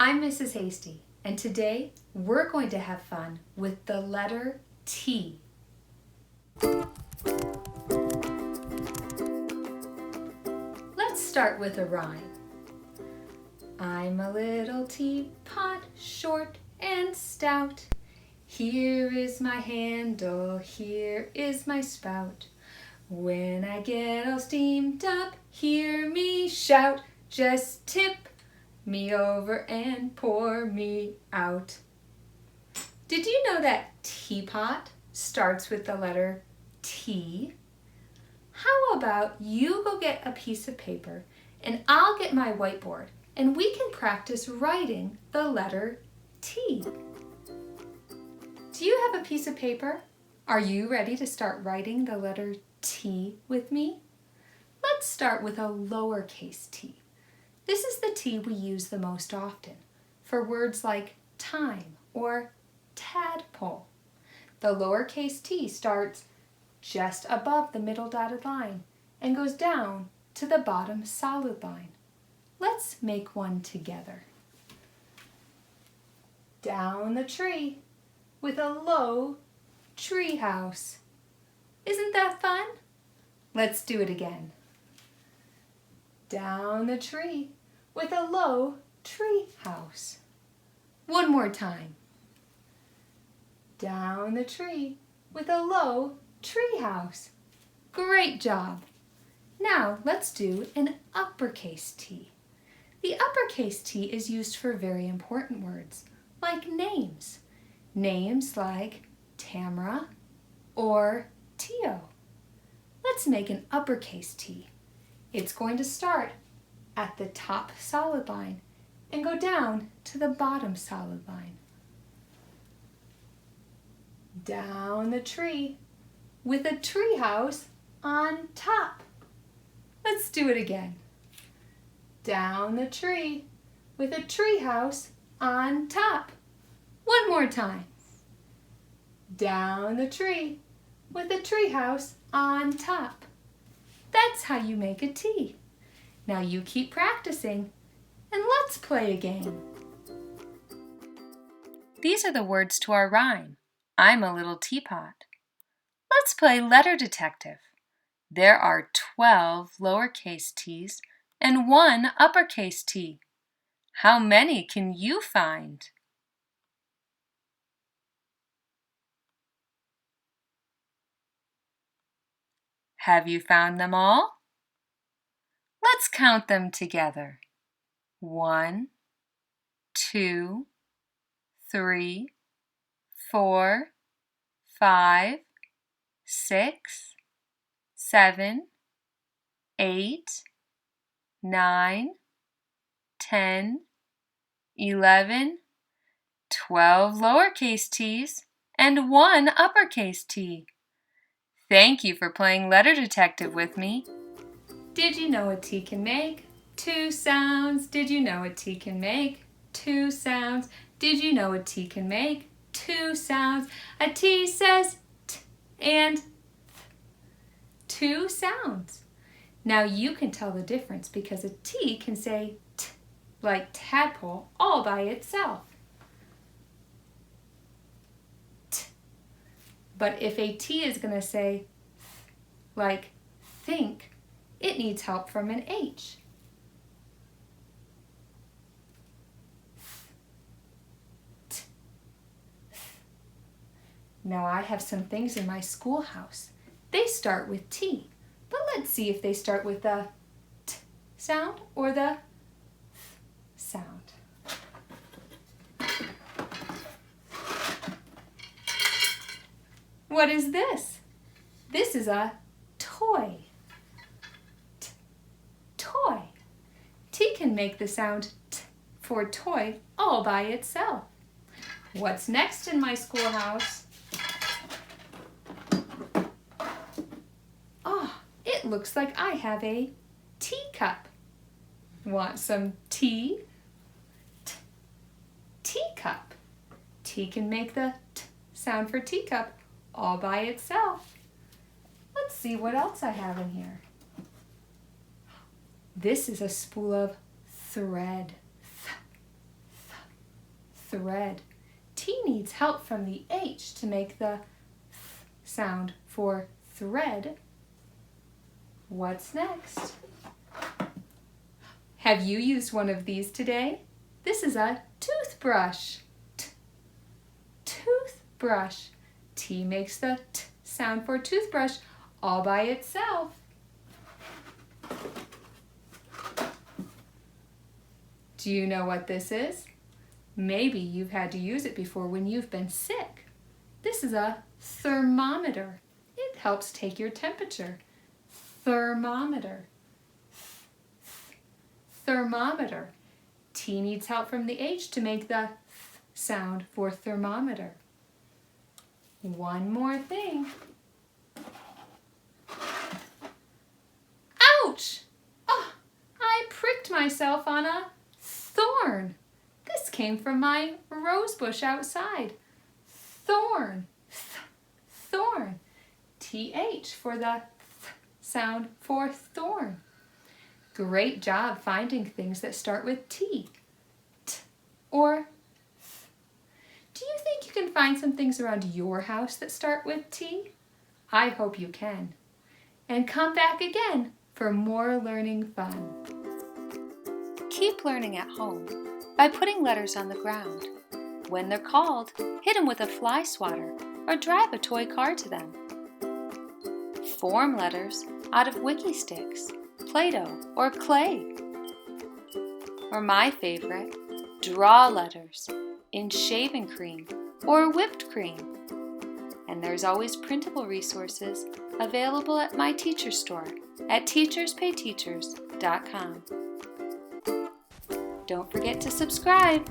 I'm Mrs. Hasty, and today we're going to have fun with the letter T. Let's start with a rhyme. I'm a little teapot, short and stout. Here is my handle, here is my spout. When I get all steamed up, hear me shout. Just tip me over and pour me out. Did you know that teapot starts with the letter T? How about you go get a piece of paper and I'll get my whiteboard and we can practice writing the letter T. Do you have a piece of paper? Are you ready to start writing the letter T with me? Let's start with a lowercase t. This is the T we use the most often for words like time or tadpole. The lowercase t starts just above the middle dotted line and goes down to the bottom solid line. Let's make one together. Down the tree with a low tree house. Isn't that fun? Let's do it again. Down the tree with a low tree house. One more time. Down the tree with a low tree house. Great job. Now let's do an uppercase T. The uppercase T is used for very important words like names. Names like Tamara or Tio. Let's make an uppercase T. It's going to start at the top solid line and go down to the bottom solid line. Down the tree with a tree house on top. Let's do it again. Down the tree with a tree house on top. One more time. Down the tree with a tree house on top. That's how you make a T. Now you keep practicing and let's play a game. These are the words to our rhyme. I'm a little teapot. Let's play letter detective. There are 12 lowercase t's and 1 uppercase T. How many can you find? Have you found them all? Let's count them together. 1, 2, 3, 4, 5, 6, 7, 8, 9, 10, 11, 12 lowercase t's and 1 uppercase T. Thank you for playing Letter Detective with me. Did you know a T can make 2 sounds? Did you know a T can make 2 sounds? Did you know a T can make 2 sounds? A T says T and th. 2 sounds. Now you can tell the difference because a T can say T like tadpole all by itself. T. But if a T is going to say th like think, it needs help from an H. T. Now I have some things in my schoolhouse. They start with T, but let's see if they start with the T sound or the th sound. What is this? This is a toy. T, toy. T can make the sound T for toy all by itself. What's next in my schoolhouse? It looks like I have a teacup. Want some tea? Teacup. T can make the T sound for teacup all by itself. Let's see what else I have in here. This is a spool of thread. Th, th. thread. T needs help from the H to make the th sound for thread. What's next? Have you used one of these today? This is a toothbrush. Toothbrush. T makes the T sound for toothbrush all by itself. Do you know what this is? Maybe you've had to use it before when you've been sick. This is a thermometer. It helps take your temperature. Thermometer. Thermometer. T needs help from the H to make the th sound for thermometer. One more thing. Ouch! Oh, I pricked myself on a thorn. This came from my rose bush outside. Thorn. Thorn. TH for the th sound for thorn. Great job finding things that start with T. T or th. Do you think you can find some things around your house that start with T? I hope you can. And come back again for more learning fun. Keep learning at home by putting letters on the ground. When they're called, hit them with a fly swatter or drive a toy car to them. Form letters out of wiki sticks, Play-Doh, or clay. Or my favorite, draw letters in shaving cream or whipped cream. And there's always printable resources available at my teacher store at teacherspayteachers.com. Don't forget to subscribe.